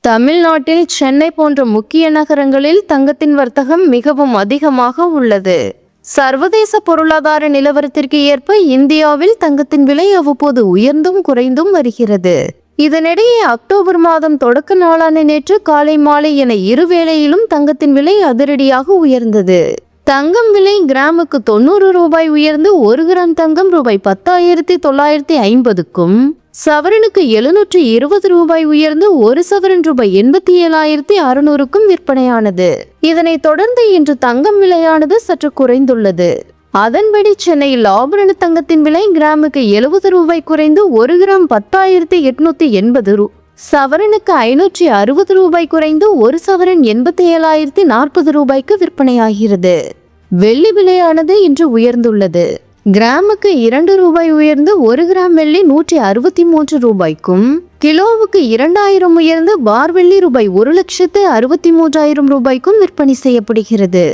தமிழ்நாட்டில் சென்னை போன்ற முக்கிய நகரங்களில் தங்கத்தின் வர்த்தகம் மிகவும் அதிகமாக உள்ளது. சர்வதேச பொருளாதார நிலவரத்திற்கு ஏற்ப இந்தியாவில் தங்கத்தின் விலை அவ்வப்போது உயர்ந்தும் குறைந்தும் வருகிறது. இதனிடையே அக்டோபர் மாதம் தொடக்க நாளான நேற்று காலை மாலை என இருவேளையிலும் தங்கத்தின் விலை அதிரடியாக உயர்ந்தது. தங்கம் விலை கிராமுக்கு 90 ரூபாய் உயர்ந்து 1 கிராம் தங்கம் ரூபாய் 10,950க்கும், சவரனுக்கு 720 ரூபாய் உயர்ந்து 1 சவரன் ரூபாய் 87,600க்கும் விற்பனையானது. இதனைத் தொடர்ந்து இன்று தங்கம் விலையானது சற்று குறைந்துள்ளது. அதன்படி சென்னையில் ஆபரண தங்கத்தின் விலை கிராமுக்கு 70 ரூபாய் குறைந்து 1 கிராம் 10,880 சவரனுக்கு 560 ரூபாய் குறைந்து 1 சவரன் 87,040 ரூபாய்க்கு விற்பனையாகிறது. வெள்ளி விலையானது இன்று உயர்ந்துள்ளது. கிராமுக்கு 2 ரூபாய் உயர்ந்து 1 கிராம் வெள்ளி 163 ரூபாய்க்கும், கிலோவுக்கு 2000 உயர்ந்து பார் வெள்ளி ரூபாய் 1,63,000 ரூபாய்க்கும் விற்பனை செய்யப்படுகிறது.